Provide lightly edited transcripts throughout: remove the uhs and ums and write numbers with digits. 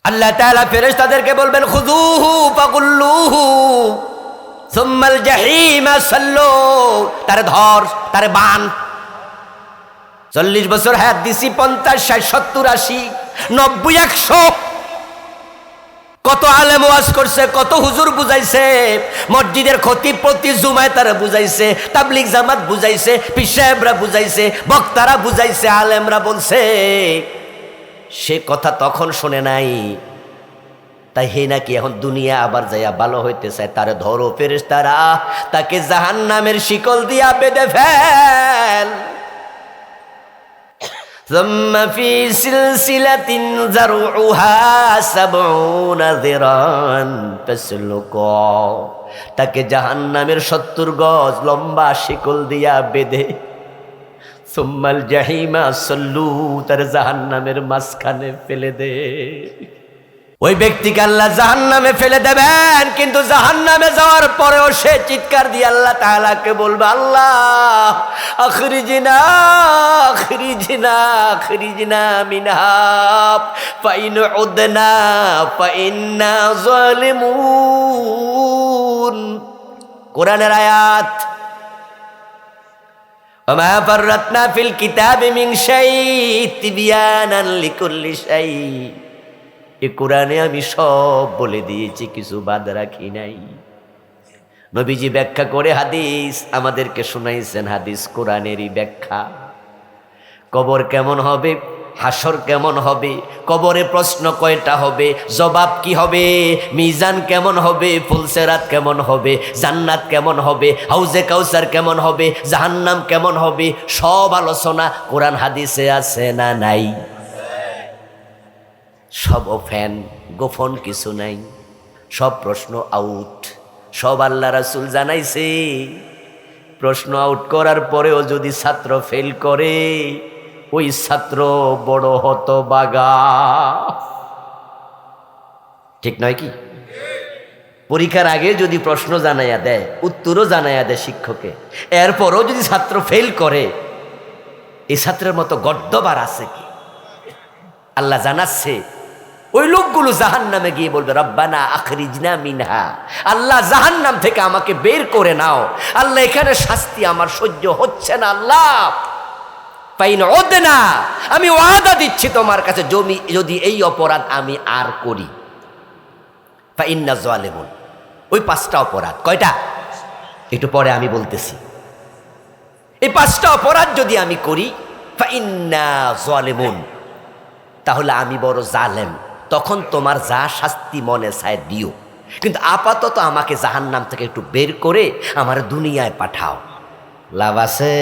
আল্লাহ তাআলা ফেরেশতাদেরকে বলবেন খুযুহু ফাগুল্লুহু সুম্মাল জাহিমা সাল্লু, তারে ধর, তারে বান। 40 বছর হায়াত দিছি, 50, 60, 70, 80, 90, 100। কত আলেম ওয়াজ করছে, কত হুজুর বুঝাইছে, মসজিদের খতিব প্রতি জুমায় তারা বুঝাইছে, তাবলিগ জামাত বুঝাইছে, পীর সাহেবরা বুঝাইছে, বক্তারা বুঝাইছে, আলেমরা বলছে, সে কথা তখন শুনে নাই। তাই হে নাকি এখন দুনিয়া আবার যাইয়া ভালো হইতে চায়, তারে ধরো ফেরেশতারা, তাকে জাহান্নামের শিকল দিয়া বেঁধে ফেল। ثم في سلسلة ذرعها 70 ذراعا فاسلكوه, তাকে জাহান্নামের 70 গজ লম্বা শিকল দিয়া বেঁধে সুম্মাল জাহিমা সাল্লু, তার জাহান্নামের মাঝখানে ফেলে দে। ওই ব্যক্তিকে আল্লাহ জাহান্নামে ফেলে দেবেন, কিন্তু জাহান্নামে যাওয়ার পরেও সে চিৎকার দিয়ে আল্লাহ তাআলাকে বলবে, আল্লাহ আখরিজনা আখরিজনা আখরিজনা মিনহা ফাইন উদনা ফাইন্না যালিমুন। কোরআনের আয়াত, ওমা ফাররাতনা ফিল কিতাবি মিন শাই তিবিয়ানান লিকুল্লি শাই। এই কোরআনে আমি সব বলে দিয়েছি, কিছু বাদ রাখি নাই। নবীজি ব্যাখ্যা করে হাদিস আমাদেরকে শুনাইছেন, হাদিস কোরআনেরই ব্যাখ্যা। কবর কেমন হবে, হাসর কেমন হবে, কবরে প্রশ্ন কয়টা হবে, জবাব কি হবে, মিজান কেমন হবে, ফুলসেরাত কেমন হবে, জান্নাত কেমন হবে, হাউজে কাউসার কেমন হবে, জাহান্নাম কেমন হবে, সব আলোচনা কোরআন হাদিসে আছে না নাই? সব ওপেন, গোপন কিছু নাই, সব প্রশ্ন আউট, সব আল্লাহ রাসূল জানাইছে। প্রশ্ন আউট করার পরেও যদি ছাত্র ফেল করে, ওই ছাত্র বড় হতভাগা। ঠিক নয় কি? পরীক্ষার আগে যদি প্রশ্ন জানাইয়া দেয়, উত্তরও জানাইয়া দেয় শিক্ষকে, এরপরও যদি ছাত্র ফেল করে, এই ছাত্রের মতো গদ্যবার আছে কি? আল্লাহ জানাচ্ছে ওই লোকগুলো জাহান্নামে গিয়ে বলবে, রব্বানা আখরিজনা মিনহা, আল্লাহ জাহান্নাম থেকে আমাকে বের করে নাও, আল্লাহ এখানে শাস্তি আমার সহ্য হচ্ছে না, আল্লাহ ফাইন উদনা, আমি ওয়াদা দিচ্ছি তোমার কাছে, যদি এই অপরাধ আমি আর করি, ফাইন্না যালিমুন, ওই 5টা অপরাধ। কয়টা? একটু পরে আমি বলতেছি। এই 5টা অপরাধ যদি আমি করি, ফাইন্না যালিমুন, তাহলে আমি বড় জালেম, তখন তোমার যা শাস্তি মনে চায় দিও, কিন্তু আপাতত আমাকে জাহান্নাম থেকে একটু বের করে আমার দুনিয়ায় পাঠাও। লাভ আছে?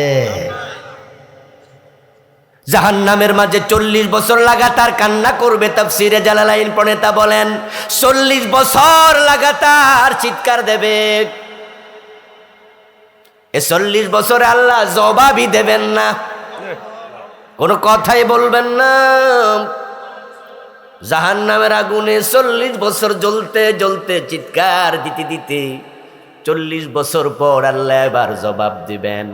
জাহান্নামের মাঝে 40 বছর লাগাতার কান্না করবে। তাফসীরে জালালাইন প্রণেতা বলেন 40 বছর লাগাতার চিৎকার দেবে। এ 40 বছরে আল্লাহ জবাবই দেবেন না, কোনো কথাই বলবেন না। জাহান্নামের আগুনে 40 বছর জ্বলতে জ্বলতে চিৎকার দিতে দিতে 40 বছর পর আল্লাহ এবার জবাব দিবেন।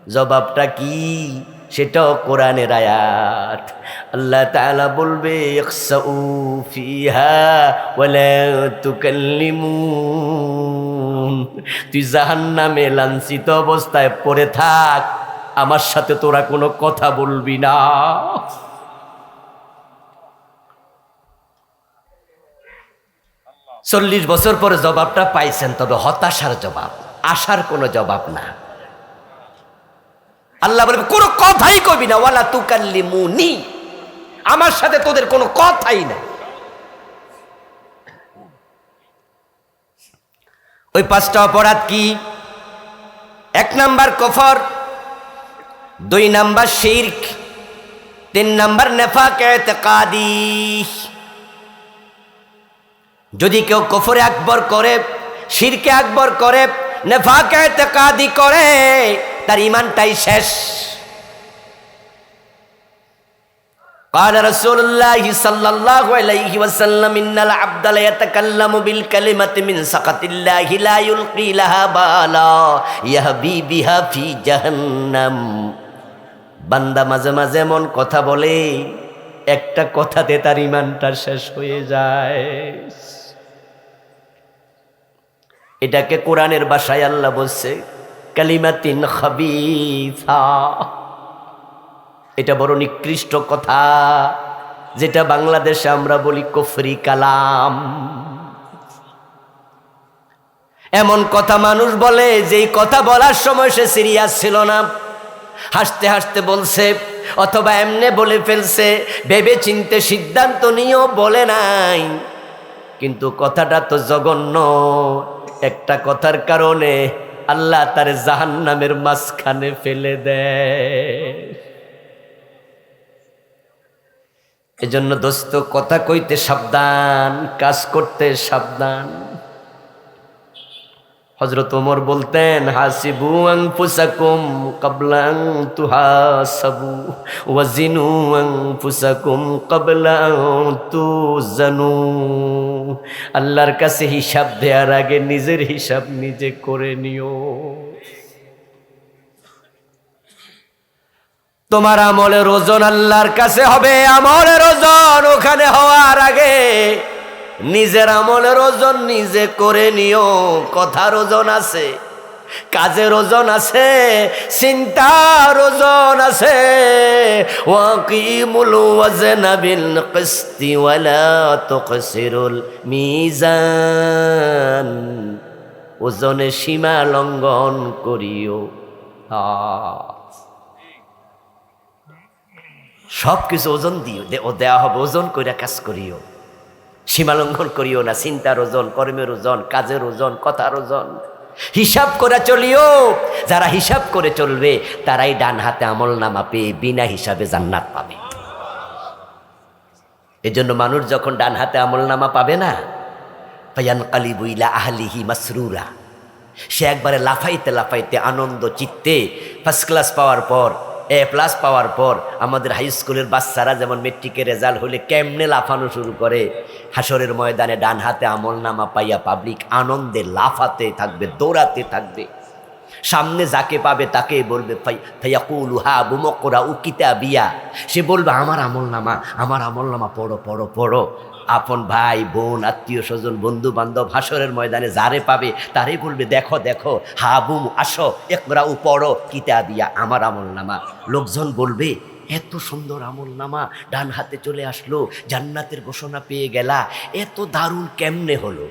জবাবটা কি? সেটাও কোরআনের আয়াত। আল্লাহ তাআলা বলবে, ইখসাউ ফিহা ওয়ালা তুকাল্লিমুন, তুই জাহান্নামে লাঞ্ছিত অবস্থায় পড়ে থাক, আমার সাথে তোরা কোনো কথা বলবি না। চল্লিশ বছর পরে জবাবটা পাইছেন, তবে হতাশার জবাব, আশার কোনো জবাব না। আল্লাহ বলবে কোনো কথাই কবি না, ওয়ালা তুকাল্লিমুনি, আমার সাথে তোদের কোনো কথাই নাই। ওই 5টা অপরাধ কি? 1 নাম্বার কুফর, 2 নাম্বার শিরক, 3 নাম্বার নেফাক ইতিকাদি। যদি কেউ কুফরে আকবর করে, শিরকে আকবর করে, নেফাক ইতিকাদি করে, তার ঈমানটাই শেষ। قال رسول الله صلى الله عليه وسلم إن العبد لا يتكلم بالكلمة من سخط الله لا يلقي لها بالا يهبي بها في جهنم। বান্দা মাঝে মাঝে এমন কথা বলে একটা কথাতে তার ঈমানটা শেষ হয়ে যায়। এটাকে কোরআনের ভাষায় আল্লাহ বলছে কালিমাতিন খাবিসা। এটা বড় নিকৃষ্ট কথা, যেটা বাংলাদেশে আমরা বলি কুফরি কালাম। এমন কথা মানুষ বলে যেই কথা বলার সময় সে সিরিয়াস ছিল না, হাসতে হাসতে বলছে অথবা এমনে বলে ফেলছে, ভেবে চিনতে সিদ্ধান্ত নিয়েও বলে নাই, কিন্তু কথাটা তো জঘন্য। একটা কথার কারণে আল্লাহ তার জাহান্নামের মাঝখানে ফেলে দেয়। এজন্য দোস্ত, কথা কইতে সাবধান, কাজ করতে সাবধান। হযরত ওমর বলতেন হাসিবু আনফুসাকুম ক্বাবলা আন তুহাসাবু ওয়াজিনু আনফুসাকুম ক্বাবলা আন তুজানু। আল্লাহর কাছে হিসাব দেওয়ার আগে নিজের হিসাব নিজে করে নিও। তোমার আমলের ওজন আল্লাহর কাছে হবে, আমলের ওজন ওখানে হওয়ার আগে নিজের আমলের ওজন নিজে করে নিও। কথার ওজন আছে, কাজের ওজন আছে, চিন্তার ওজন আছে। ওয়াকিমুল ওয়াজনা বিল কিসতি ওয়ালা তুকসিরুল মিজান। ওজনে সীমা লঙ্ঘন করিও। সব কিছু ওজন দিও, দেওয়া হবে, ওজন কইরা কাজ করিও, সীমা লঙ্ঘন করিও না। চিন্তার ওজন, কর্মের ওজন, কাজের ওজন, কথার ওজন হিসাব করে চলিও। যারা হিসাব করে চলবে তারাই ডান হাতে আমল নামা পেয়ে বিনা হিসাবে জান্নাত পাবে। এজন্য মানুষ যখন ডান হাতে আমল নামা পাবে না, ফায়ানকালিবু ইলা আহলিহি মাসরুরা, সে একবারে লাফাইতে লাফাইতে আনন্দ চিত্তে ফার্স্ট ক্লাস পাওয়ার পর, এ প্লাস পাওয়ার পর, আমাদের হাই স্কুলের বাচ্চারা যেমন মেট্রিকের রেজাল্ট হলে কেমনে লাফানো শুরু করে, হাসরের ময়দানে ডান হাতে আমল নামা পাইয়া পাবলিক আনন্দে লাফাতে থাকবে, দৌড়াতে থাকবে। সামনে যাকে পাবে তাকে বলবে ফায়াকুলু হাবু মকরাউ কিতাবিয়া, সে বলবে আমার আমল নামা পড়ো পড়ো পড়ো। আপন ভাই বোন আত্মীয় স্বজন বন্ধু বান্ধব হাসরের ময়দানে যারে পাবে তারে বলবে দেখো দেখো, হাবু আসো ইকরাউ পড়ো কিতাবিয়া, আমার আমল নামা। লোকজন বলবে এত সুন্দর আমল নামা ডান হাতে চলে আসলো, জান্নাতের ঘোষণা পেয়ে গেলা, এত দারুণ কেমনে হলো?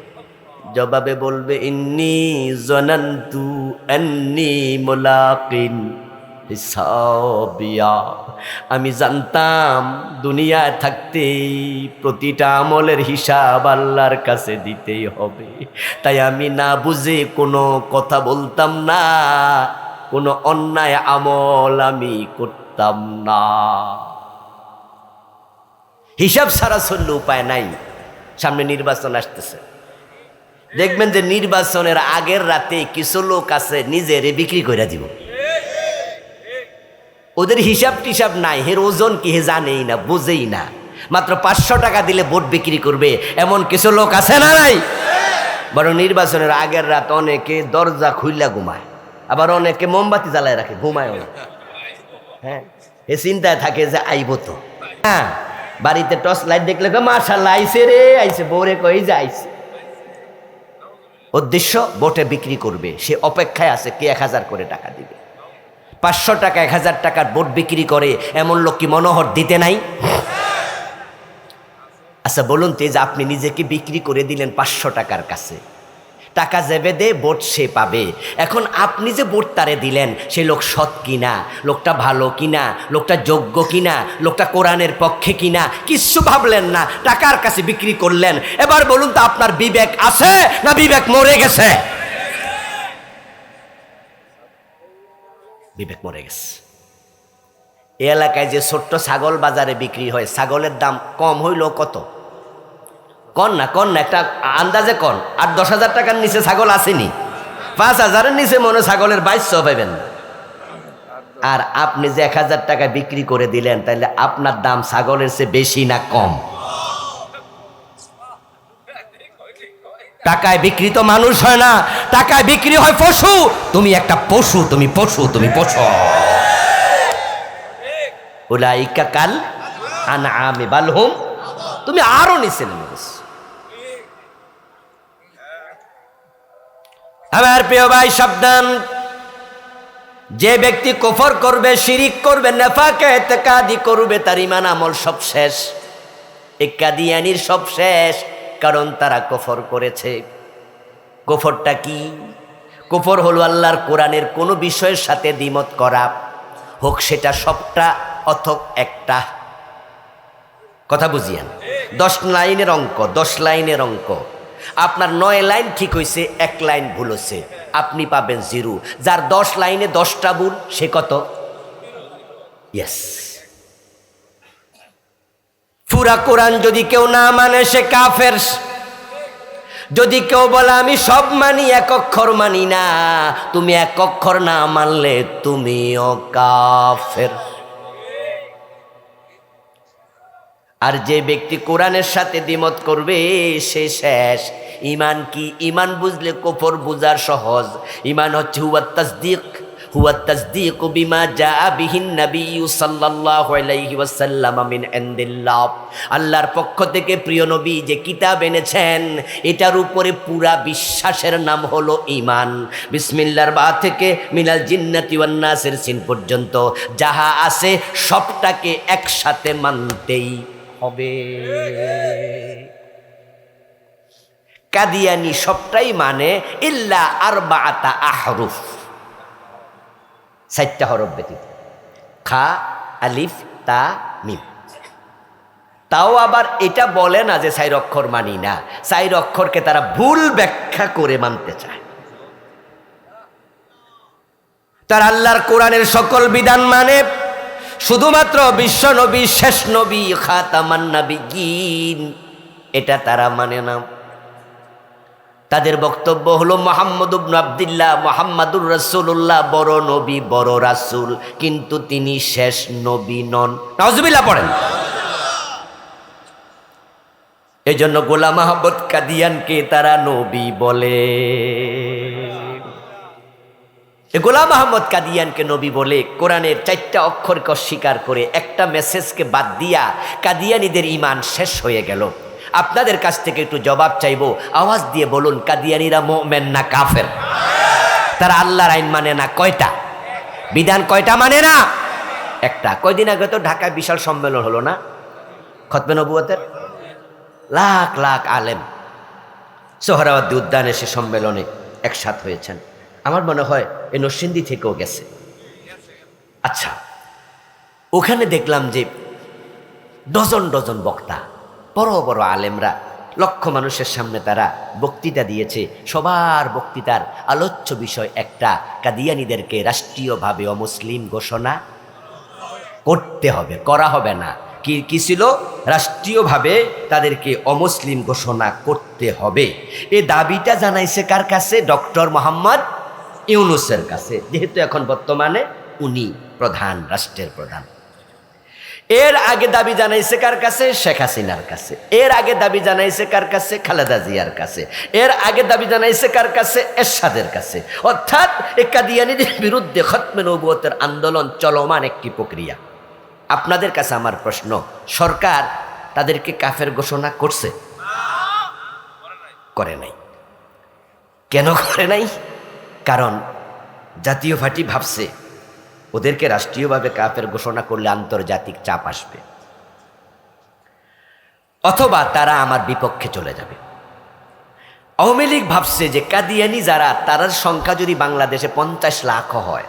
জবাবে বলবে ইন্নী জানান্তু আন্নী মুলাকিন হিসাবিয়া, আমি জানতাম দুনিয়ায় থাকতে প্রতিটা আমলের হিসাব আল্লাহর কাছে দিতেই হবে, তাই আমি না বুঝে কোনো কথা বলতাম না, কোনো অন্যায় আমল আমি করতাম না। হিসাব ছাড়া চললে উপায় নাই। সামনে নির্বাচন আসতেছে, দেখবেন যে নির্বাচনের আগের রাতে কিছু লোক আছে নিজেরে বিক্রি করে দিব। ওদের হিসাব টিসাব নাই, হের ওজন কি হে জানেই না, বুঝেই না, মাত্র 500 টাকা দিলে ভোট বিক্রি করবে, এমন কিছু লোক আছে না নাই? বরং নির্বাচনের আগের রাত অনেকে দরজা খুইলা ঘুমায়, আবার অনেকে মোমবাতি জ্বালায় রাখে, ঘুমায়ও না। হ্যাঁ, এ চিন্তায় থাকে যে আইব তো। হ্যাঁ, বাড়িতে টর্চ লাইট দেখলে মাশাআল্লাহ আইছে রে, আইছে, বউরে কই যে আইছে। উদ্দেশ্য ভোটে বিক্রি করবে, সে অপেক্ষায় আছে কে 1000 করে টাকা দিবে। 500 টাকা 1000 টাকার ভোট বিক্রি করে এমন লোক কি মনোহর দিতে নাই? আচ্ছা বলুন তো, যে আপনি নিজেকে বিক্রি করে দিলেন 500 টাকার কাছে, টাকা যাবে দে ভোট সে পাবে। এখন আপনি যে ভোট তারে দিলেন সেই লোক সৎ কিনা, লোকটা ভালো কিনা, লোকটা যোগ্য কিনা, লোকটা কোরআনের পক্ষে কিনা, কিচ্ছু ভাবলেন না, টাকার কাছে বিক্রি করলেন। এবার বলুন তো আপনার বিবেক আছে না বিবেক মরে গেছে? বিবেক মরে গেছে। এই এলাকায় যে ছোট্ট ছাগল বাজারে বিক্রি হয়, ছাগলের দাম কম হইল কত? কন না একটা আন্দাজে কন। 8-10 হাজার টাকার নিচে ছাগল আসেনি? 5,000-এর নিচে মনে ছাগলের 2200 পাবেন। আর আপনি যে 1000 টাকা বিক্রি করে দিলেন, তাহলে আপনার দাম ছাগলের চেয়ে বেশি না কম? টাকায় বিক্রি তো মানুষ হয় না, টাকায় বিক্রি হয় পশু। তুমি একটা পশু, তুমি পশু। উলাইকা কাল আনআমি বাল হুম, তুমি আরো নিচে নেমে গেছো। আমার প্রিয় ভাই সাবধান, যে ব্যক্তি কুফর করবে, শিরিক করবে, নেফাকে ইতিকাদি করবে, তার ঈমান আমল সব শেষ। এই কাদিয়ানির সব শেষ, কারণ তারা কুফর করেছে। কুফরটা কি? কুফর হলো আল্লাহর কোরআনের কোনো বিষয়ের সাথে দ্বিমত করা, হোক সেটা সবটা অথক একটা। কথা বুঝিয়েন, 10 লাইনের অঙ্ক, 10 লাইনের অঙ্ক, আপনার 9 লাইন ঠিক হয়েছে, 1 লাইন ভুল হয়েছে, আপনি পাবেন 0। যার 10 লাইনে 10টা ভুল, সে কত? ইয়েস। পুরা কোরআন যদি কেউ না মানে সে কাফের। যদি কেউ বলে আমি সব মানি, 1 অক্ষর মানি না, তুমি 1 অক্ষর না মানলে তুমিও কাফের। আর যে ব্যক্তি কোরআনের সাথে দ্বিমত করবে সে শেষ। ঈমান কি? ঈমান বুঝলে কুফর বুঝার সহজ। ঈমান হচ্ছে হুয়া তাসদীক বিমা জাআ বিহিন নবী সাল্লাল্লাহু আলাইহি ওয়াসাল্লাম মিন ইনদিল্লাহ। আল্লাহর পক্ষ থেকে প্রিয় নবী যে কিতাব এনেছেন, এটার উপরে পুরা বিশ্বাসের নাম হলো ঈমান। বিসমিল্লাহর বা থেকে মিনাল জিন্নাতি ওয়ান নাসের সিন পর্যন্ত যাহা আছে সবটাকে একসাথে মানতেই হবে। কাদিয়ানি সবটাই মানে ইল্লা আরবাআতা আহরুফ, 4টা হরফ ব্যতীত, খা, আলিফ, তা, মিম। তাও আবার এটা বলে না যে 4 অক্ষর মানি না, 4 অক্ষরকে তারা ভুল ব্যাখ্যা করে মানতে চায়। তার আল্লাহর কোরআনের সকল বিধান মানে, শুধুমাত্র বিশ্ব নবী, শেষ নবী, খাতামান নাবিয়্যিন, এটা তারা মানে না। তাদের বক্তব্য হলো মুহাম্মদ ইবনে আব্দুল্লাহ, মুহাম্মাদুর রাসূলুল্লাহ বড় নবী, বড় রাসূল, কিন্তু তিনি শেষ নবী নন। নাউজুবিল্লাহ পড়েন। এজন্য গোলাম আহমদ কাদিয়ানকে তারা নবী বলে। গোলাম আহমদ কাদিয়ানকে নবী বলে কোরআনের 4টা অক্ষরকে অস্বীকার করে একটা মেসেজকে বাদ দিয়া কাদিয়ানীদের ঈমান শেষ হয়ে গেল। আপনাদের কাছ থেকে একটু জবাব চাইবো, আওয়াজ দিয়ে বলুন, কাদিয়ানীরা মুমিন না কাফের? তারা আল্লাহর আইন মানে না, কয়টা বিধান, কয়টা মানে না? একটা। কয়দিন আগে তো ঢাকায় বিশাল সম্মেলন হলো না, খতমে নবুয়তের, লাখ লাখ আলেম সোহরাওয়ার্দী উদ্যানে সে সম্মেলনে একসাথ হয়েছেন। আমার মনে হয় এই নরসিংদী থেকেও গেছে। আচ্ছা, ওখানে দেখলাম যে ডজন ডজন বক্তা, বড় বড় আলেমরা, লক্ষ মানুষের সামনে তারা বক্তৃতা দিয়েছে। সবার বক্তৃতার আলোচ্য বিষয় একটা, কাদিয়ানীদেরকে রাষ্ট্রীয়ভাবে অমুসলিম ঘোষণা করতে হবে, করা হবে না। কি ছিল? রাষ্ট্রীয়ভাবে তাদেরকে অমুসলিম ঘোষণা করতে হবে। এই দাবিটা জানাইছে কার কাছে? ডক্টর মোহাম্মদ ইউনূসের কাছে, যেহেতু এখন বর্তমানে উনি প্রধান, রাষ্ট্রের প্রধান। এর আগে দাবি জানাইছে কার কাছে? শেখ হাসিনার কাছে। এর আগে দাবি জানাইছে কার কাছে? খালেদা জিয়ার কাছে। এর আগে দাবি জানাইছে কার কাছে? এরশাদের কাছে। অর্থাৎ এই কাদিয়ানীদের বিরুদ্ধে খতমে নবুয়তের আন্দোলন চলমান একটি প্রক্রিয়া। আপনাদের কাছে আমার প্রশ্ন, সরকার তাদেরকে কাফের ঘোষণা করছে? করে নাই। কেন করে নাই? কারণ জাতীয় পার্টি ভাবছে ওদেরকে রাষ্ট্রীয়ভাবে কাফের ঘোষণা করলে আন্তর্জাতিক চাপ আসবে, অথবা তারা আমার বিপক্ষে চলে যাবে। আওয়ামী লীগ ভাবছে যে কাদিয়ানি যারা, তার সংখ্যা যদি বাংলাদেশে 50 লাখ হয়,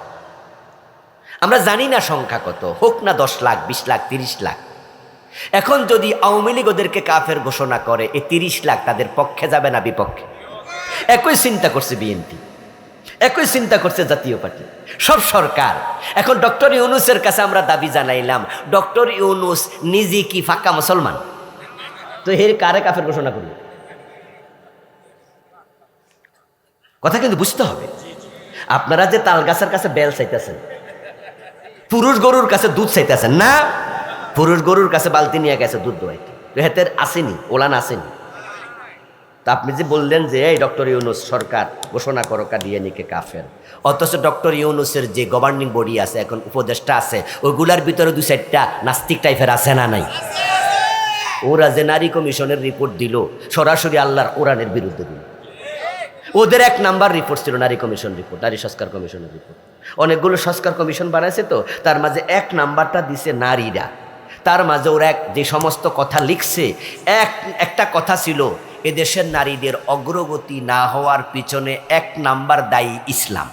আমরা জানি না সংখ্যা কত, হোক না 10 লাখ, 20 লাখ, 30 লাখ। এখন যদি আওয়ামী লীগ ওদেরকে কাফের ঘোষণা করে, এই 30 লাখ তাদের পক্ষে যাবে না বিপক্ষে? একই চিন্তা করছে বিএনপি, একই চিন্তা করছে জাতীয় পার্টি, সব সরকার। এখন ডক্টর ইউনূসের কাছে আমরা দাবি জানাইলাম, ডক্টর ইউনূস নিজে কি ফাঁকা মুসলমান? তো এর কারে কাফের ঘোষণা করবে? কথা কিন্তু বুঝতে হবে। আপনারা যে তাল গাছের কাছে বেল চাইতেছেন, পুরুষ গরুর কাছে দুধ চাইতেছেন না? পুরুষ গরুর কাছে বালতি নিয়ে গেছে দুধ দোয়াইতে, হেতের আসেনি, ওলান আসেনি। তো আপনি যে বললেন যে এই ডক্টর ইউনূস সরকার ঘোষণা করো কাদিয়ানীকে কাফের, অথচ ডক্টর ইউনূসের যে গভর্নিং বডি আছে, এখন উপদেষ্টা আছে, ওইগুলার ভিতরে 2-4টা নাস্তিক টাইপের আছে না নাই? ওরা যে নারী কমিশনের রিপোর্ট দিল সরাসরি আল্লাহর কোরআনের বিরুদ্ধে দিল। ওদের 1 নাম্বার রিপোর্ট ছিল নারী কমিশন রিপোর্ট, নারী সংস্কার কমিশনের রিপোর্ট। অনেকগুলো সংস্কার কমিশন বানাইছে, তো তার মাঝে 1 নাম্বারটা দিছে নারীরা। তার মাঝে ওরা যে সমস্ত কথা লিখছে, একটা কথা ছিল এদেশের নারীদের অগ্রগতি না হওয়ার পিছনে 1 নাম্বার দায়ী ইসলাম।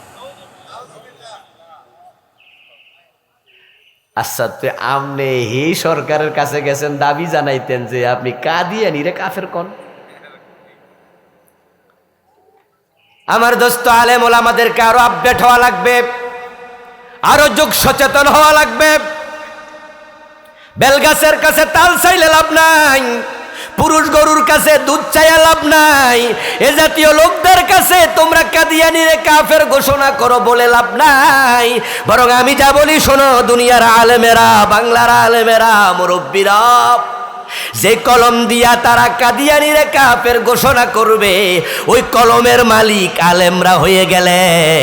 আচ্ছা, তো আপনি হে সরকারের কাছে গেছেন দাবি জানাইতেন যে আপনি কাদিয়ানীরে কাফের কোন? আমার দোস্ত আলেম ওলামাদেরকে আরো আপডেট হওয়া লাগবে, আরো যুগ সচেতন হওয়া লাগবে। বেলগাছের কাছে তাল চাইলে লাভ নাই, পুরুষ গরুর কাছে দুধ চাইয়া লাভ নাই। এ জাতীয় লোকদের কাছে তোমরা কাদিয়ানীরে কাফের ঘোষণা করো বলে লাভ নাই। বরং আমি যা বলি শোনো, দুনিয়ার আলেমেরা, বাংলার আলেমেরা, মুরব্বীরা, যে কলম দিয়া তারা কাদিয়ানীরে কাফের ঘোষণা করবে, ওই কলমের মালিক আলেমরা হয়ে গেলে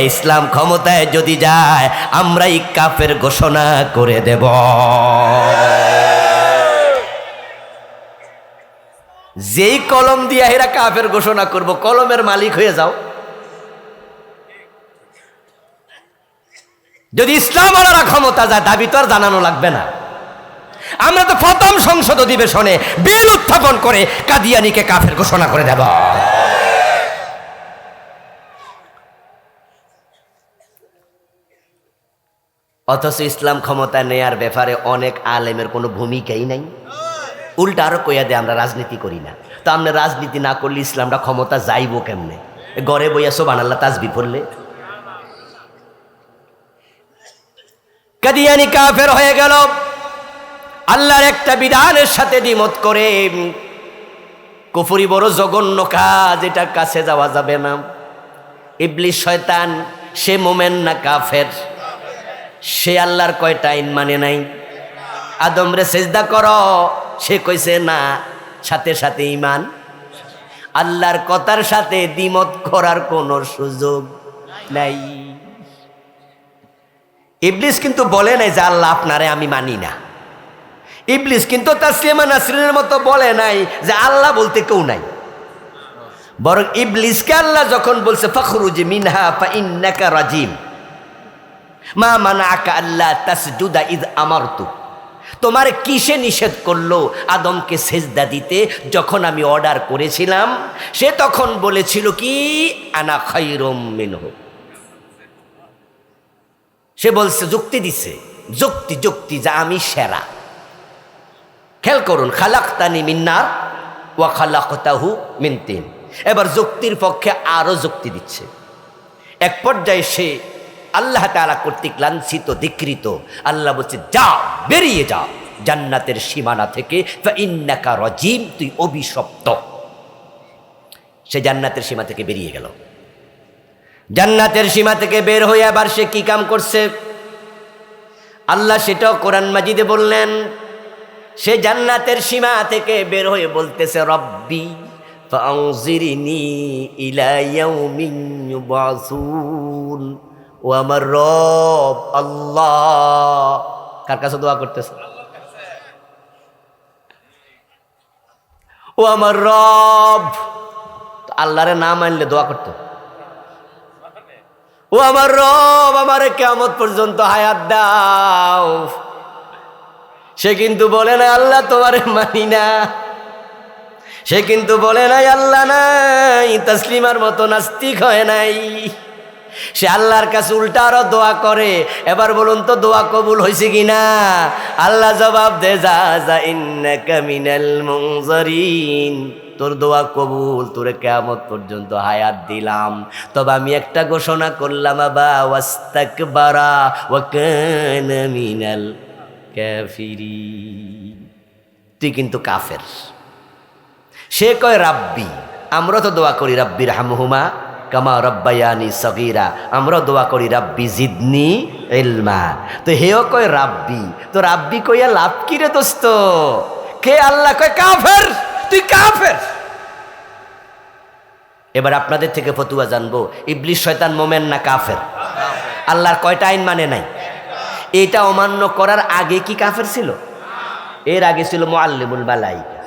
ইসলাম ক্ষমতায় যদি যায়, আমরাই কাফের ঘোষণা করে দেব। যেই কলম দিয়া এরা কাফের ঘোষণা করব, কলমের মালিক হয়ে যাও। যদি ইসলাম আলারা ক্ষমতা যায়, দাবি তো আর জানানো লাগবে না। আমরা তো প্রথম সংসদ অধিবেশনে বিল উত্থাপন করে কাদিয়ানীকে কাফের ঘোষণা করে দেব। অথচ ইসলাম ক্ষমতা নেয়ার ব্যাপারে অনেক আলেমের কোনো ভূমিকাই নাই। উল্টা আরো কইয়া দেয় আমরা রাজনীতি করি না। তো আমরা রাজনীতি না করলে ইসলামটা ক্ষমতা যাইব কেমনে? ঘরে বইয়া সুবহানাল্লাহ তাসবিহ পড়লে। কাদিয়ানী কাফের হয়ে গেল আল্লাহর একটা বিধানের সাথে দ্বিমত করে। কুফরি বড় জঘন্য কাজ, এটার কাছে যাওয়া যাবে না। ইবলিস শয়তান, সে মোমেন না কাফের? সে আল্লাহর কয়টা আইন মানে নাই? আদমরে সেজদা করো, সে কইছে না, সাথে সাথে ঈমান। আল্লাহর কথার সাথে দ্বিমত করার কোনো সুযোগ নাই। ইবলিস কিন্তু বলে নাই যে আল্লাহ আপনারে আমি মানি না। ইবলিস কিন্তু তাসলিমা নাসরিনের মতো বলে নাই যে আল্লাহ বলতে কেউ নাই। বরং ইবলিসকে আল্লাহ যখন বলছে ফাখরুজ মিনহা ফাইন্নাকা রাজিম, মা মানাআকা আল্লা তাসজুদা ইয আমারতু, তোমার কিসে নিষেধ করলো আদমকে সেজদা দিতে যখন আমি অর্ডার করেছিলাম? সে তখন বলেছিল কি আনা খায়রুম মিনহু। সে বলছে, যুক্তি দিছে, যুক্তি যা আমি সেরা। খেয়াল করুন, খালাকতানি মিন নার ওয়া খালাকতাহু মিন তিন। এবার যুক্তির পক্ষে আরো যুক্তি দিচ্ছে। এক পর্যায়ে সে আল্লাহ তাআলা কর্তৃক লাঞ্ছিত, ধিক্কৃত। আল্লাহ বলছে, যা, বেরিয়ে যা জান্নাতের সীমানা থেকে, ফাইন্নাকা রাজিম, তুই অভিশপ্ত। সে জান্নাতের সীমা থেকে বেরিয়ে গেল। জান্নাতের সীমা থেকে বের হয়ে আবার সে কি কাম করছে আল্লাহ সেটাও কোরআন মাজিদে বললেন। সে জান্নাতের সীমা থেকে বের হয়ে বলতেছে, রব্বি ফাআনজিরনি ইলা ইয়াউমিন ইউবাসুন। ও আমার রব আল্লাহ। কার কাছে দোয়া করতেছে? ও আমার রব। আল্লাহরে না মানলে দোয়া করতো? ও আমার রব, আমারে কিয়ামত পর্যন্ত হায়াত দাও। সে কিন্তু বলে না আল্লাহ তোমারে মানি না। সে কিন্তু বলে নাই আল্লাহ নাই, তাসলিমার মতো নাস্তিক হয় নাই। সে আল্লাহর কাছে উল্টা আরো দোয়া করে। এবার বলুন তো দোয়া কবুল হয়েছে কিনা? আল্লাহ জবাব দে, যা যা ইন্নাকা মিনাল মুনজারিন, তোর দোয়া কবুল, তোরে কিয়ামত পর্যন্ত হায়াত দিলাম। তবে আমি একটা ঘোষণা করলাম, আবা ওয়াস্তাকবারা ওয়া কানা মিনাল কাফিরিন, তুই কিন্তু কাফের। সে কয় রাব্বি, আমরা তো দোয়া করি রাব্বির হামহুমা কামা রব্বায়ানি সগীরা, আমরা দোয়া করি রাব্বি জিদনি ইলমা। তো হেও কয় রাব্বি, তো রাব্বি কইয়া লাভ কি রে দোস্ত? কে? আল্লাহ কয় কাফের, তুই কাফের। এবার আপনাদের থেকে ফতুয়া জানবো, ইবলিস শয়তান মোমেন না কাফের? আল্লাহর কয়টা আইন মানে নাই? এটা অমান্য করার আগে কি কাফের ছিল? এর আগে ছিল মুআল্লিমুল মালাইকা,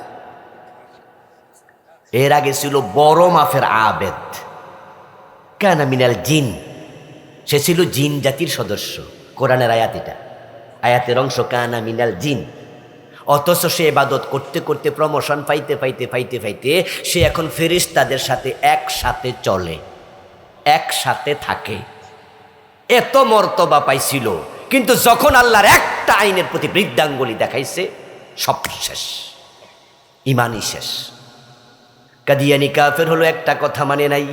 এর আগে ছিল বড় মাফের আবেদ, কানা মিনাল জিন, সে ছিল জিন জাতির সদস্য। কোরআনের আয়াত, এটা আয়াতের অংশ, কানা মিনাল জিন। অথচ সে ইবাদত করতে করতে প্রমোশন পাইতে পাইতে পাইতে পাইতে সে এখন ফেরেশতাদের সাথে একসাথে চলে, একসাথে থাকে, এত মর্তবা পাইছিল। কিন্তু যখন আল্লাহর একটা আইনের প্রতি বৃদ্ধাঙ্গুলি দেখাইছে, সব শেষ, ইমানই শেষ। কাদিয়ানি কাফের হলো একটা কথা মানে নাই,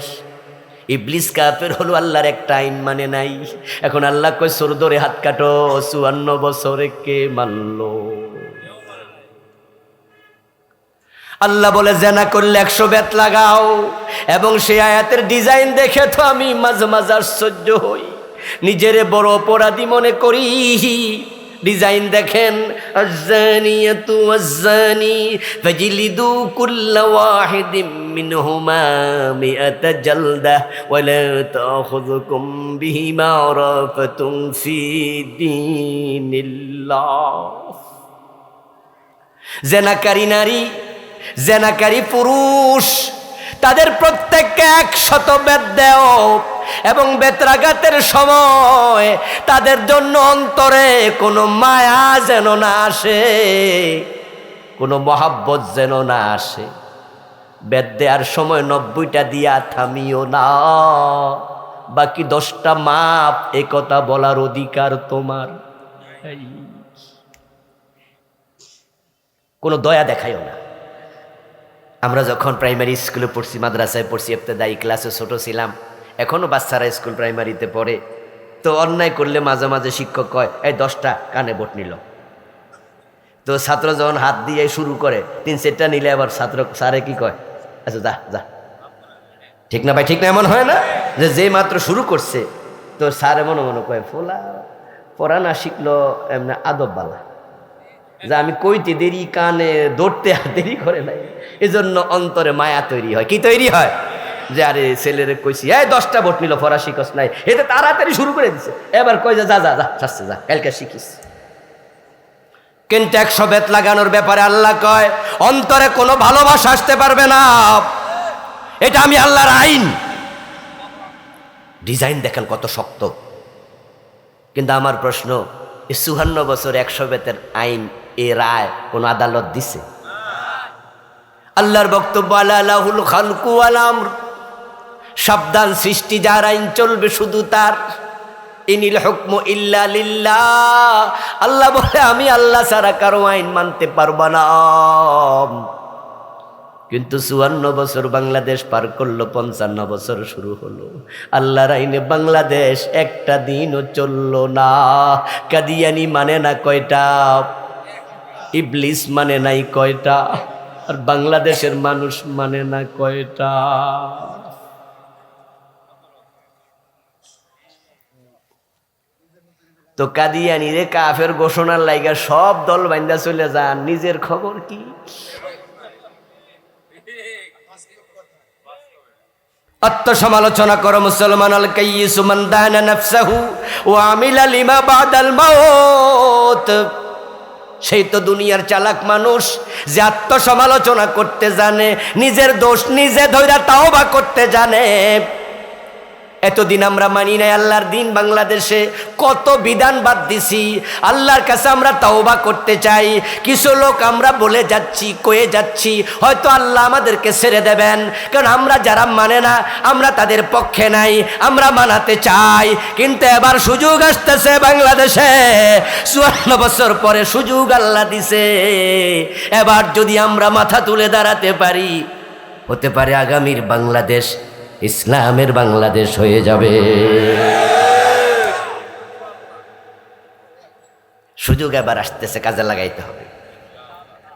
ইবলিস কাফের হলো আল্লাহর একটা আইন মানে নাই। এখন আল্লাহ কয় সর ধরে হাত কাটো, 54 বছরে কে মানলো? আল্লাহ বলে জেনা করলে 100 বেত লাগাও। এবং সেই আয়াতের ডিজাইন দেখে তো আমি মাঝে মাঝে আশ্চর্য হই, নিজেরে বড় অপরাধী মনে করি। ডিজাইন দেখেন, আয-যানিয়াতু ওয়াজ-যানি ফাজলিদু কুল্লা ওয়াহিদিম মিনহুমা মিআতা জালদাহ ওয়া লা তাখুযুকুম বিহিমা রাফাতুন ফি দীনিল্লাহ। জেনাকারী নারী, জেনাকারী পুরুষ, তাদের প্রত্যেককে 100 বেত দেও। এবং বেত্রাঘাতের সময় তাদের জন্য অন্তরে কোনো মায়া যেন না আসে, কোনো মহাব্বত যেন না আসে। বেত দেওয়ার সময় 90টা দিয়া থামিও না, বাকি 10টা মাপ, এ কথা বলার অধিকার তোমার। কোনো দয়া দেখাইও না। আমরা যখন প্রাইমারি স্কুলে পড়ছি, মাদ্রাসায় পড়ছি, ইবতেদায়ী ক্লাসে ছোট ছিলাম, এখনো বাচ্চারা স্কুল প্রাইমারিতে পড়ে, তো অন্যায় করলে মাঝে মাঝে শিক্ষক কয়, এই 10টা কানে ভোট নিল। তো ছাত্র যখন হাত দিয়ে শুরু করে, 3-4টা নিলে আবার ছাত্র স্যারে কি কয়, আচ্ছা যা যা, ঠিক না ভাই, ঠিক না? এমন হয় না যে মাত্র শুরু করছে, তো স্যারে মনে মনে কয়, ফোলা পড়া না শিখলো এমনি আদব বালা, যে আমি কইতে দেরি, কানে ধরতে আর দেরি করে নাই। এজন্য অন্তরে মায়া তৈরি হয়। কি তৈরি হয়? যে আরে ছেলেরে কইছি, এই 10টা ভোট নিল, পড়া শিখস নাই, এতে তাড়াতাড়ি শুরু করে দিছে। এবার কই যা যা যা শাস্তে যা, কালকে শিখিস। কিন্তু 100 বেত লাগানোর ব্যাপারে আল্লাহ কয়, অন্তরে কোনো ভালোবাসা আসতে পারবে না, এটা আমি আল্লাহর আইন। ডিজাইন দেখেন কত শক্ত। কিন্তু আমার প্রশ্ন, 54 বছর 100 বেতের আইন, এ রায় কোন আদালত দিছে? আল্লাহর বক্তব্য, আলা লাহুল খালকু ওয়াল আমর, সাবধান, সৃষ্টি যার, আইন চলবে শুধু তার। ইনিল হুকমু ইল্লা লিল্লাহ, আল্লাহ বলে আমি আল্লাহ ছাড়া কারো আইন মানতে পারবা না। কিন্তু 54 বছর বাংলাদেশ পার করলো, 55 বছর শুরু হলো, আল্লাহর আইনে বাংলাদেশ একটা দিনও চললো না। কাদিয়ানি মানে না কয়টা, ইবলিস মানে নাই কয়টা, আর বাংলাদেশের মানুষ মানে না কয়টা। তো কাদিয়ানি রে কাফের ঘোষণার লাইগা সব দল বাইন্দা চলে যান, নিজের খবর কি? আত্মসমালোচনা করো মুসলমান। আল কাইয়িসু মান দানা নাফসাহু ওয়া আমিলা লিমা বাদাল মাউত। সেই তো দুনিয়ার চালাক মানুষ যে আত্মসমালোচনা করতে জানে, নিজের দোষ নিজে ধইরা তাওবা করতে জানে। এতদিন আমরা মানি নাই আল্লাহর দিন, বাংলাদেশে কত বিধান বাদ দিছি, আল্লাহর কাছে আমরা তাওবা করতে চাই। কিছু লোক আমরা বলে যাচ্ছি, কয়ে যাচ্ছি, হয়তো আল্লাহ আমাদেরকে ছেড়ে দেবেন, কারণ আমরা যারা মানে না, আমরা তাদের পক্ষে নাই, আমরা মানাতে চাই। কিন্তু এবার সুযোগ আসতেছে বাংলাদেশে, 54 বছর পরে সুযোগ আল্লাহ দিছে। এবার যদি আমরা মাথা তুলে দাঁড়াতে পারি, হতে পারে আগামীর বাংলাদেশ ইসলামের বাংলাদেশ হয়ে যাবে। সুযোগ এবার আসতেছে, কাজে লাগাইতে হবে।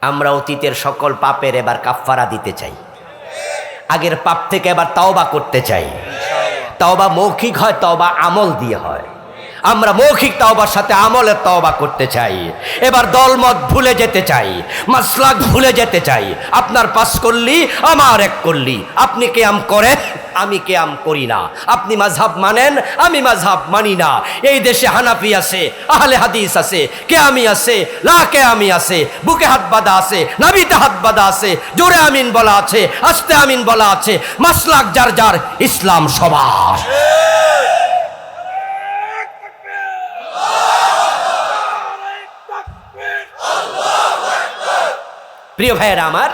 আমরা অতীতের সকল পাপের এবার কাফফারা দিতে চাই, আগের পাপ থেকে এবার তাওবা করতে চাই। তাওবা মৌখিক হয়, তাওবা আমল দিয়ে হয়। আমরা মৌখিক তাওবার সাথে আমলের তাওবা করতে চাই। এবার দলমত ভুলে যেতে চাই, মাসলাক ভুলে যেতে চাই। আপনার পাস করলি, আমার এক করলি। আপনি কিয়াম করেন, আমি কিয়াম করি না। আপনি মাযহাব মানেন, আমি মাযহাব মানি না। এই দেশে হানাফি আছে, আহলে হাদিস আছে, কিয়ামি আছে, লা কিয়ামি আছে, বুকে হাত বাঁধা আছে, নাভিতে হাত বাঁধা আছে, জোরে আমিন বলা আছে, আস্তে আমিন বলা আছে। মাসলাক যার যার, ইসলাম সবার। প্রিয় ভাইয়েরা আমার,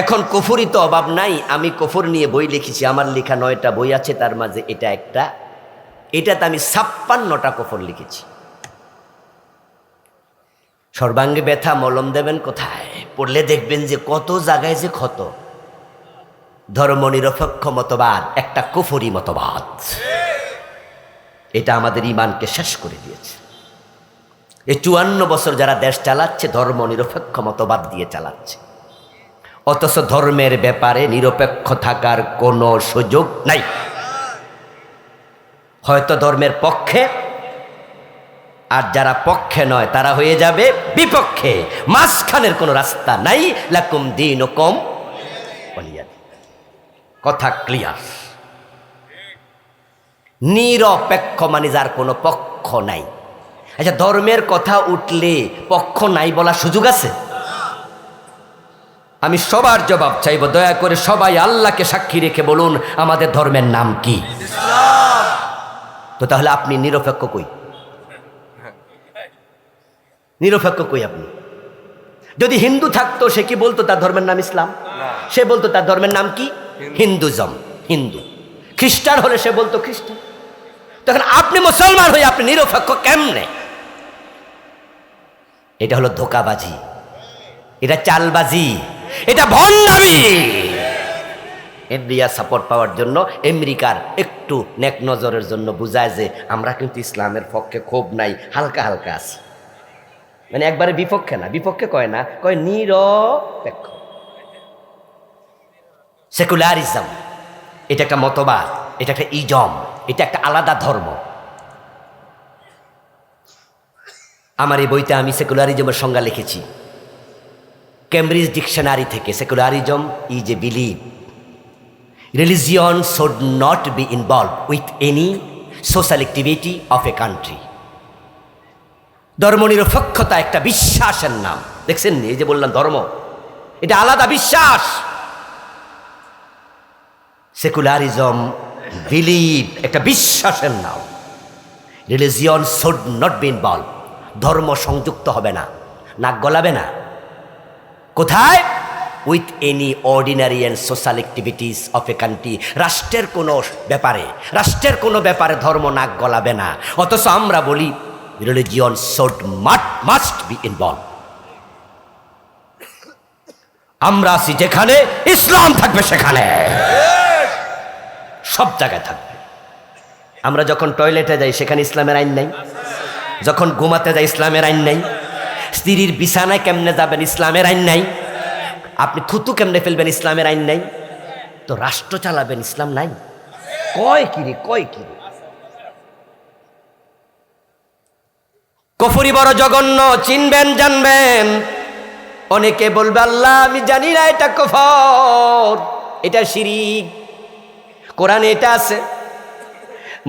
এখন কুফরি তো অভাব নাই। আমি কুফর নিয়ে বই লিখেছি, আমার লেখা 9টা বই আছে, তার মাঝে এটা একটা। এটাতে আমি 56টা কুফর লিখেছি। সর্বাঙ্গে ব্যথা মলম দেবেন কোথায়? পড়লে দেখবেন যে কত জায়গায় যে ক্ষত। ধর্ম নিরপেক্ষ মতবাদ একটা কুফরি মতবাদ, এটা আমাদের ঈমানকে শেষ করে দিয়েছে। এই 54 বছর যারা দেশ চালাচ্ছে ধর্ম নিরপেক্ষ মতবাদ দিয়ে চালাচ্ছে, অথচ ধর্মের ব্যাপারে নিরপেক্ষ থাকার কোনো সুযোগ নাই। হয়তো ধর্মের পক্ষে, আর যারা পক্ষে নয় তারা হয়ে যাবে বিপক্ষে। মাঝখানের কোনো রাস্তা নাই। লাকুম দীনুকুম ওয়ালিয়া দীন। কথা ক্লিয়ার। নিরপেক্ষ মানে যার কোনো পক্ষ নাই। আচ্ছা, ধর্মের কথা উঠলে পক্ষ নাই বলার সুযোগ আছে? আমি সবার জবাব চাইব, দয়া করে সবাই আল্লাহকে সাক্ষী রেখে বলুন আমাদের ধর্মের নাম কি? ইসলাম। তো তাহলে আপনি নিরপেক্ষ কই? নিরপেক্ষ কই আপনি? যদি হিন্দু থাকতো সে কি বলতো তার ধর্মের নাম ইসলাম? সে বলতো তার ধর্মের নাম কি? হিন্দুজম, হিন্দু। খ্রিস্টান হলে সে বলতো খ্রিস্টান। তখন আপনি মুসলমান হয়ে আপনি নিরপেক্ষ কেমনে? এটা হলো ধোকাবাজি, এটা চালবাজি, এটা ভণ্ডামি। ইন্ডিয়া সাপোর্ট পাওয়ার জন্য, আমেরিকার একটু নেক নজরের জন্য বুঝায় যে আমরা কিন্তু ইসলামের পক্ষে ক্ষোভ নাই, হালকা হালকা আছে। মানে একবারে বিপক্ষে না, বিপক্ষে কয় না, কয় নিরপেক্ষ। সেকুলারিজম এটা একটা মতবাদ, এটা একটা ইজম, এটা একটা আলাদা ধর্ম। আমার এই বইতে আমি সেকুলারিজমের সংজ্ঞা লিখেছি কেমব্রিজ ডিকশনারি থেকে। Secularism is a belief religion should not be involve with any social activity of a country. ধর্মনিরপেক্ষতা একটা বিশ্বাসের নাম। দেখছেন, এই যে বললাম ধর্ম, এটা আলাদা বিশ্বাস। সেকুলারিজম বিলিভ একটা বিশ্বাসের নাম। Religion should not be involve, ধর্ম সংযুক্ত হবে না, নাক গলাবে না। কোথায়? With any ordinary and social activities of a country. রাষ্ট্রের কোনো ব্যাপারে, রাষ্ট্রের কোনো ব্যাপারে ধর্ম নাক গলাবে না। অথচ আমরা বলি religion should must be involve. আমরা আছি যেখানে, ইসলাম থাকবে সেখানে, সব জায়গায় থাকবে। আমরা যখন টয়লেটে যাই সেখানে ইসলামের আইন নাই? যখন ঘুমাতে যাই ইসলামের আইন নাই? স্ত্রীর বিছানায় কেমনে যাবেন ইসলামের আইন নাই? আপনি থুতু কেমনে ফেলবেন ইসলামের আইন নাই? তো রাষ্ট্র চালাবেন ইসলাম নাই? কয় কিরে, কয় কিরে। কুফরি বড় জঘন্য, চিনবেন জানবেন। অনেকে বলবে আল্লাহ আমি জানি না এটা কুফর, এটা শিরিক, কোরআনে এটা আছে।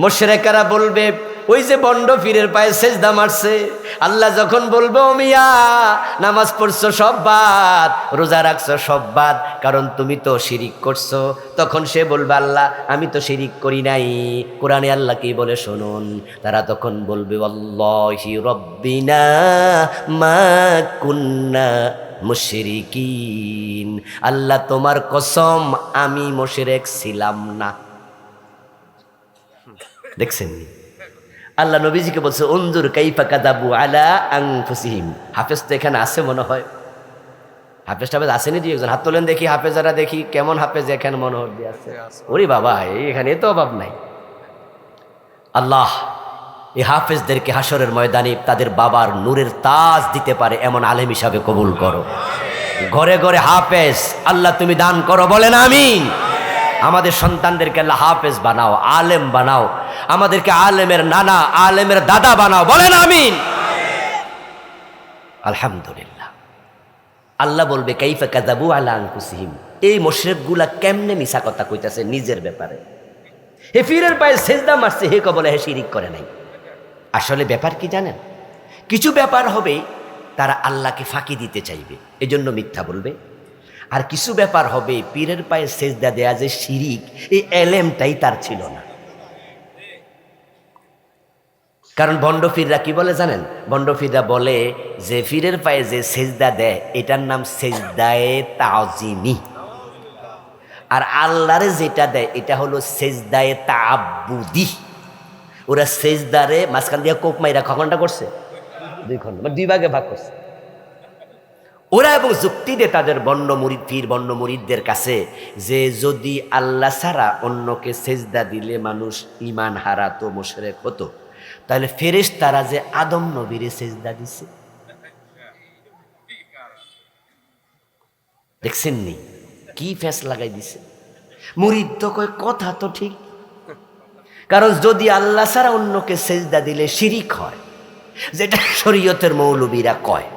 মুশরিকরা বলবে ওই যে বন্ড পীরের পায়ে সেজদা মারছে, আল্লাহ যখন বলবে ও মিয়া নামাজ পড়ছো সব বাদ, রোজা রাখছো সব বাদ, কারণ তুমি তো শিরিক করছো, তখন সে বলবে আল্লাহ আমি তো শিরিক করি নাই। কোরআনে আল্লাহ কি বলে শুনুন, তারা তখন বলবে আল্লাহি রব্বিনা মা কুন্না মুশরিকিন, আল্লাহ তোমার কসম আমি মুশরিক ছিলাম না। দেখছেন, আল্লাহ নবীজিকে বলছে উনজুর কাইফা কাযাবু আলা আনফুসিহিম। হাফেজ তো এখানে আছে মনে হয়, হাফেজ টাফেজ আসেনি? দুই একজন হাত তোলেন দেখি, হাফেজারা দেখি কেমন হাফেজ এখানে মনে হয় আছে। ওরে বাবা, এখানে তো অভাব নাই। আল্লাহ এই হাফেজদেরকে হাসরের ময়দানে তাদের বাবার নূরের তাজ দিতে পারে এমন আলেম হিসাবে কবুল করো। ঘরে ঘরে হাফেজ আল্লাহ তুমি দান করো, বলেন আমিন। আমাদের সন্তানদেরকে আল্লাহ হাফেজ বানাও, আলেম বানাও, আমাদেরকে আলেমের নানা আলেমের দাদা বানাও, বলেন আমিন। আলহামদুলিল্লাহ। আল্লাহ বলবে কাইফা কাযাবু আলা আনফুসিহিম, এই মুশরিকগুলা কেমনে মিছা কথা কইতাছে নিজের ব্যাপারে। হে পীরের পায়ে সেজদা মারছে, হে কবলে হে শিরিক করে নাই। আসলে ব্যাপার কি জানেন, কিছু ব্যাপার হবে তারা আল্লাহকে ফাঁকি দিতে চাইবে, এজন্য মিথ্যা বলবে। আর কিছু ব্যাপার হবে পীরের পায়ে সেজদা দেয়া যে শিরিক, এই এলেমটাই তার ছিল না। কারণ ভণ্ড পীররা কি বলে জানেন, ভণ্ড পীররা বলে যে পীরের পায়ে যে সেজদা দেয় এটার নাম সেজদায়ে তাজিমি, আর আল্লাহরে যেটা দেয় এটা হলো সেজদায়ে তাআব্বুদি। ওরা সেজদারে মাঝখান দিয়ে কোপ মাইরা কখনটা করছে, 2 খণ্ড, মানে 2 ভাগে ভাগ করছে ওরা। এবং যুক্তি দেয় তাদের বন্ড মুরিদ, পীর বন্ড মুরিদদের কাছে, যে যদি আল্লাহ ছাড়া অন্যকে সেজদা দিলে মানুষ ঈমান হারাতো, মুশরিক হতো, তাহলে ফেরেশতারা যে আদম নবীরে সেজদা দিছে, দেখছেন নি কি ফেস লাগাই দিছে। মুরিদ তো কয় কথা তো ঠিক, কারণ যদি আল্লাহ ছাড়া অন্যকে সেজদা দিলে শিরিক হয়, যেটা শরীয়তের মৌলবীরা কয়,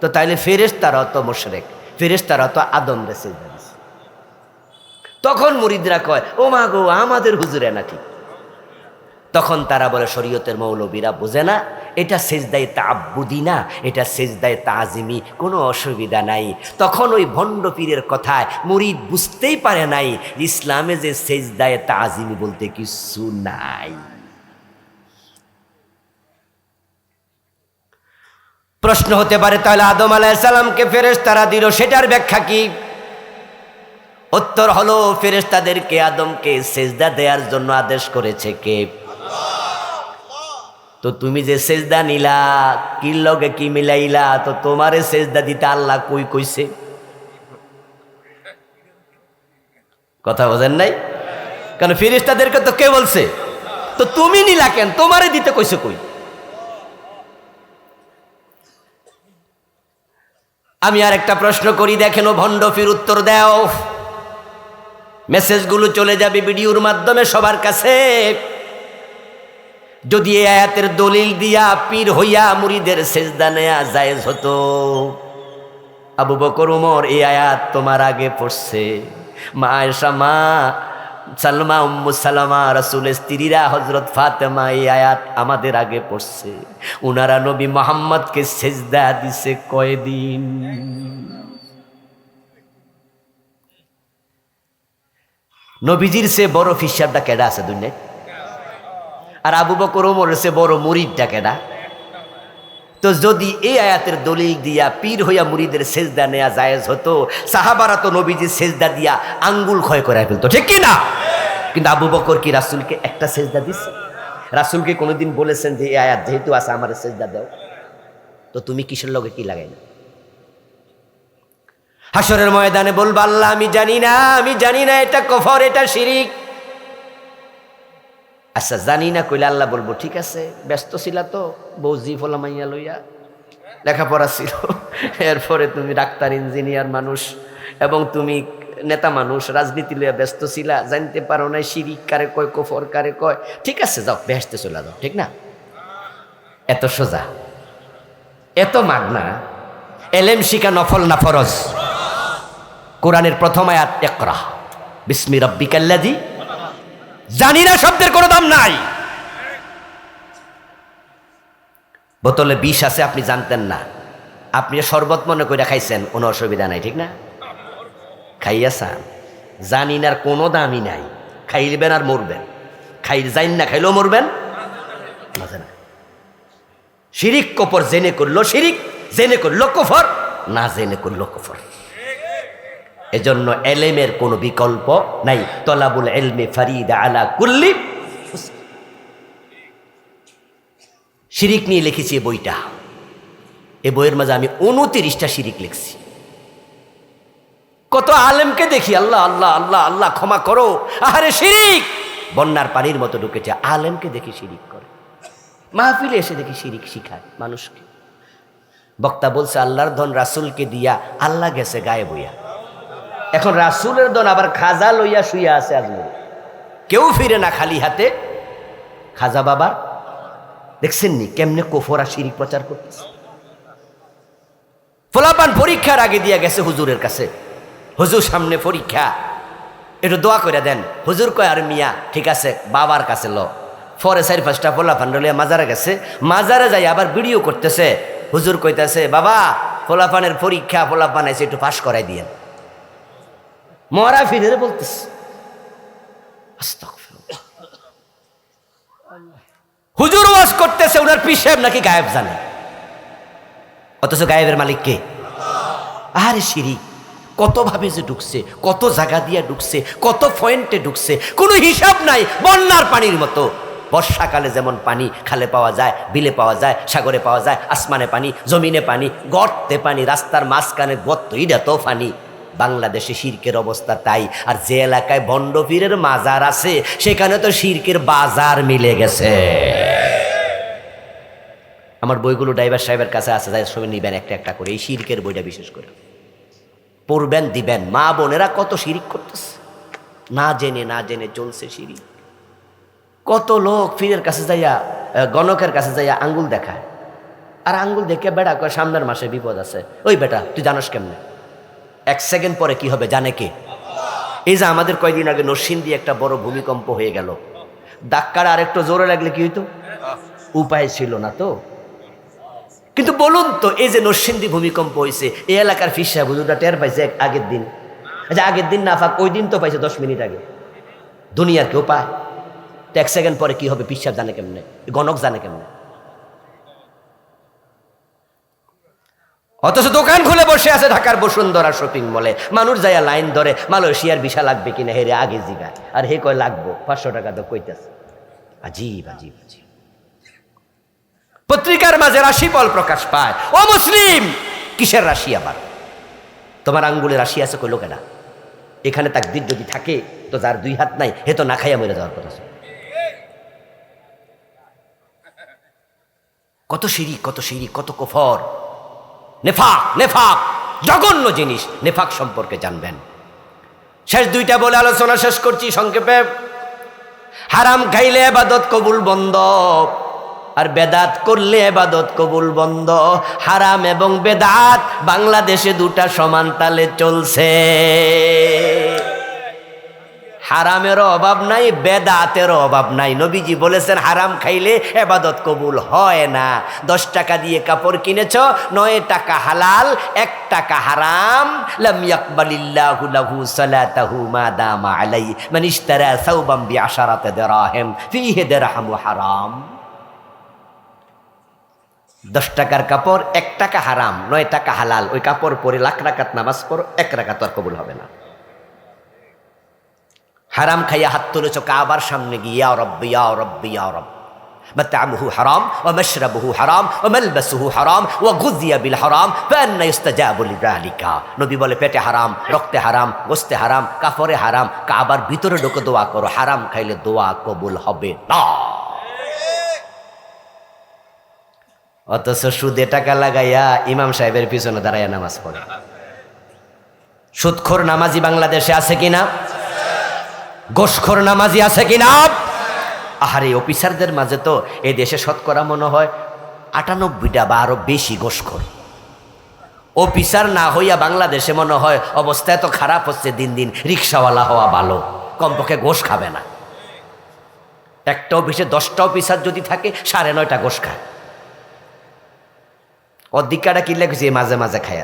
তো তাইলে ফেরেশতারা তো মুশরিক, ফেরেশতারা তো আদম রে সেজদা দিছে। তখন মুরিদরা কয় ও মা গো, আমাদের হুজুরে না ঠিক। তখন তারা বলে শরীয়তের মৌলবীরা বোঝে না, এটা সেজদায়ে তাআব্বুদি না, এটা সেজদায়ে তাজিমি, কোনো অসুবিধা নাই। তখন ওই ভণ্ড পীরের কথায় মুরিদ বুঝতেই পারে নাই ইসলামে যে সেজদায়ে তাজিমি বলতে কিছু নাই। প্রশ্ন হতে পারে তাহলে আদম আলাইহিস সালামকে ফেরেশতারা দিল, সেটার ব্যাখ্যা কি? উত্তর হলো ফেরেশতাদেরকে আদমকে সেজদা দেওয়ার জন্য আদেশ করেছে কে? তো তুমি যে সেজদা নিলা, কি লগে কি মিলাইলা, তো তোমারে সেজদা দিতে আল্লাহ কই কইছে? কথা বোঝেন নাই? কারণ ফেরেশতাদেরকে তো কে বলছে, তো তুমি নিলা কেন, তোমারে দিতে কইছে কই? আমি আর একটা প্রশ্ন করি, দেখেন ও ভণ্ড পীর উত্তর দাও। মেসেজগুলো চলে যাবে ভিডিওর মাধ্যমে সবার কাছে। যদি এই আয়াতের দলিল দিয়া পীর হইয়া মুরিদের সেজদা নেয়া জায়েজ হতো, আবু বকর ওমর এই আয়াত তোমার আগে পড়ছে, মা আয়েশা, মা সালমা, উম্মু সালামা, রাসূলের স্ত্রীরা, হযরত ফাতেমা এই আয়াত আমাদের আগে পড়ছে। উনারা নবী মুহাম্মদকে সেজদা দিছে কয়দিন? নবীজির সে বড় ফিসাবটা কেডা আছে দুনিয়ায়? আর আবু বকর ওমরের সে বড় মুরিদটা কেডা? তো যদি এই আয়াতের দলিল দিয়া পীর হইয়া মুরিদের সেজদা নেয়া জায়েজ হতো, সাহাবারা তো নবীজির সেজদা দিয়া আঙ্গুল ক্ষয় করে ফেলতো, ঠিক কি না? কিন্তু আবু বকর কি রাসূলকে একটা সেজদা দিছে? রাসূলকে কোনোদিন বলেছেন যে এই আয়াত যেহেতু আছে আমার সেজদা দাও? তো তুমি কিসের লগে কি লাগাই না? হাসরের ময়দানে বলবা আল্লাহ আমি জানি না, আমি জানি না, এটা কুফর, এটা শিরিক। আচ্ছা জানি না কইলে আল্লাহ বলবো ঠিক আছে, ব্যস্ত ছিলা তো, বৌজি ফলা মাইয়া লইয়া, লেখাপড়া ছিল, এরপরে তুমি ডাক্তার ইঞ্জিনিয়ার মানুষ এবং তুমি নেতা মানুষ, রাজনীতি লইয়া ব্যস্ত ছিলা, জানতে পারো না শিরিক কারে কয়, কুফর কারে কয়, ঠিক আছে যাও বেহেশতে চলে যাও, ঠিক না? এত সোজা, এত মাগনা। এলেম শিখা নফল না ফরজ? কোরআনের প্রথম আয়াত ইকরা বিসমি রাব্বিকাল্লাযী, জানি না শব্দের কোনো দাম নাই। বোতলে বিষ আছে আপনি জানতেন না, আপনি শরবত মনে করে খাইছেন, কোনো অসুবিধা নাই, ঠিক না? খাইয়াছেন, জানি না কোনো দামই নাই, খাইলবেন আর মরবেন, জানি না খাইলেও মরবেন। শিরিক কুফর, জেনে করলো শিরিক, জেনে করলো কুফর, না জেনে করলো কুফর। এজন্য এলেমের কোনো বিকল্প নাই। তলাবুল ইলমি ফারিদা আলা কুল্লি। শিরিক নিয়ে লিখেছি এই বইটা, এই বইয়ের মাঝে আমি 29টা শিরিক লিখছি। কত আলেমকে দেখি আল্লাহ আল্লাহ আল্লাহ আল্লাহ ক্ষমা করো, আরে শিরিক বন্যার পানির মতো ঢুকেছে। আলেমকে দেখি শিরিক করে, মাহফিলে এসে দেখি শিরিক শিখায় মানুষকে। বক্তা বলছে আল্লাহর ধন রাসূলকে দিয়া আল্লাহ গেছে গায়ে বইয়া। এখন রাসূলের দন আবার খাজা লইয়া শুইয়া আছে আজমিরে, কেউ ফিরে না খালি হাতে। খাজা বাবার দেখছেন নি কেমনে কুফর আর শিরিক প্রচার করতেছে। ফলাফান পরীক্ষার আগে দিয়া গেছে হুজুরের কাছে, হুজুর সামনে পরীক্ষা, একটু দোয়া করে দেন। হুজুর কয় আর মিয়া ঠিক আছে বাবার কাছে ল। পরে 4-5টা ফলাফান লইয়া মাজারে গেছে, মাজারে যাই আবার ভিডিও করতেছে। হুজুর কইতাছে বাবা ফলাফানের পরীক্ষা, ফলাফান এসে একটু পাশ করাই দিয়েন। মরা ফিরে বলতেছে আস্তাগফিরুল্লাহ। হুজুর ওয়াজ করতেছে, ওনার পীর সাহেব নাকি গায়েব জানে, অথচ গায়েবের মালিক কে? আরে শিরিক কত ভাবে যে ঢুকছে, কত জায়গা দিয়ে ঢুকছে, কত পয়েন্টে ঢুকছে, কোনো হিসাব নাই। বন্যার পানির মতো, বর্ষাকালে যেমন পানি খালে পাওয়া যায়, বিলে পাওয়া যায়, সাগরে পাওয়া যায়, আসমানে পানি, জমিনে পানি, গর্তে পানি, রাস্তার মাঝখানে গর্ত, এটা তো পানি। বাংলাদেশে শিরকের অবস্থা তাই। আর যে এলাকায় ভণ্ড পীরের মাজার আছে সেখানে তো শিরকের বাজার মিলে গেছে। আমার বইগুলো ড্রাইভার সাহেবের কাছে আছে, যাই সবাই নিবেন একটা একটা করে, এই শিরকের বইটা বিশেষ করে পড়বেন, দিবেন। মা বোনেরা কত শিরিক করতেছে, না জেনে চলছে শিরিক। কত লোক পীরের কাছে যাইয়া, গণকের কাছে যাইয়া আঙ্গুল দেখায়, আর আঙ্গুল দেখে বেড়া কয় সামনের মাসে বিপদ আছে। ওই বেটা তুই জানোস কেমনে? 1 সেকেন্ড পরে কি হবে জানে কে? এই যে আমাদের কয়দিন আগে নরসিংদী একটা বড় ভূমিকম্প হয়ে গেল, ধাক্কাটা আরেকটু জোরে লাগলে কি হইতো? উপায় ছিল না তো। কিন্তু বলুন তো, এই যে নরসিংদী ভূমিকম্প হয়েছে, এই এলাকার পীর সাহেব হুজুরটা টের পাইছে আগের দিন? আচ্ছা আগের দিন না পাক, ওই দিন তো পাইছে 10 মিনিট আগে। দুনিয়ার কেউ পায়? 1 সেকেন্ড পরে কি হবে পীর সাহেব জানে কেমনে? গণক জানে কেমনে? অথচ দোকান খুলে বসে আছে ঢাকার বসুন্ধরা শপিং মলে, মানুষ যাইয়া লাইন ধরে মালয়েশিয়ার ভিসা লাগবে কিনা হেরে আগে জিগা, আর হে কয় লাগবো 500 টাকা তো কইতাছে। আজীব আজীব আজীব। পত্রিকার মাঝে রাশিফল প্রকাশ পায়। ও মুসলিম, কিসের রাশি আবার? তোমার আঙ্গুলে রাশি আছে কইলো কেনা? এখানে তাকদীর যদি থাকে তো যার 2 হাত নাই হে তো না খাইয়া মরে যাওয়ার কথা। কত শিরিক, কত শিরিক, কত কুফর, নেফাক, নেফাক জঘন্য জিনিস। নেফাক সম্পর্কে জানবেন। শেষ 2টা বলে আলোচনা শেষ করছি সংক্ষেপে। হারাম খাইলে ইবাদত কবুল বন্ধ, আর বেদাত করলে ইবাদত কবুল বন্ধ। হারাম এবং বেদাত বাংলাদেশে 2টা সমান তালে চলছে। হারামেরও অভাব নাই, বেদাতেরও অভাব নাই। নবীজি বলেছেন হারাম খাইলে ইবাদত কবুল হয় না। 10 টাকা দিয়ে কাপড় কিনেছ, 9 টাকা হালাল, 1 টাকা হারাম। লাম ইয়াকবালিল্লাহু লাহু সালাতাহু মা দামা আলাইহি মান ইশতারা সাওবাম বিআশারাতি দিরহাম ফিহি দিরহামু হারাম। 10 টাকার কাপড়, 1 টাকা হারাম, 9 টাকা হালাল। ওই কাপড় পরে লাখ রাকাত নামাজ পড়ো, 1 রাকাত আর কবুল হবে না। হারাম খাইয়া হাত তুলেছ কাবার সামনে গিয়ে, ইয়া রব্বি ইয়া রব্বি ইয়া রব। মাতআমুহু হারাম ওয়া মাশরাবুহু হারাম ওয়া মালবাসুহু হারাম ওয়া গুযিয়া বিল হারাম ফাআন্না ইস্তাজাবু লিযালিকা। নবী বলে পেটে হারাম, রক্তে হারাম, গোশতে হারাম, কাপড়ে হারাম, কাবার ভিতরে ঢোকে দোয়া করো। হারাম খাইলে দোয়া কবুল হবে না। অথচ সুদে টাকা লাগাইয়া ইমাম সাহেবের পিছনে দাঁড়াইয়া নামাজ পড়ে। সুদখোর নামাজি বাংলাদেশে আছে কিনা? গোশখোর নামাজি আছে কিনা? আহারে অফিসারদের মাঝে তো এই দেশে শতকরা মনে হয় 98টা বা আরো বেশি গোশখোর। অফিসার না হইয়া বাংলাদেশে মনে হয় অবস্থা এত খারাপ হচ্ছে, দিন দিন রিক্সাওয়ালা হওয়া ভালো, কমপক্ষে গোশ খাবে না। একটা অফিসে 10টা অফিসার যদি থাকে 9.5টা গোশ খায়। অধিকারটা কি লেগেছে মাঝে মাঝে খায়।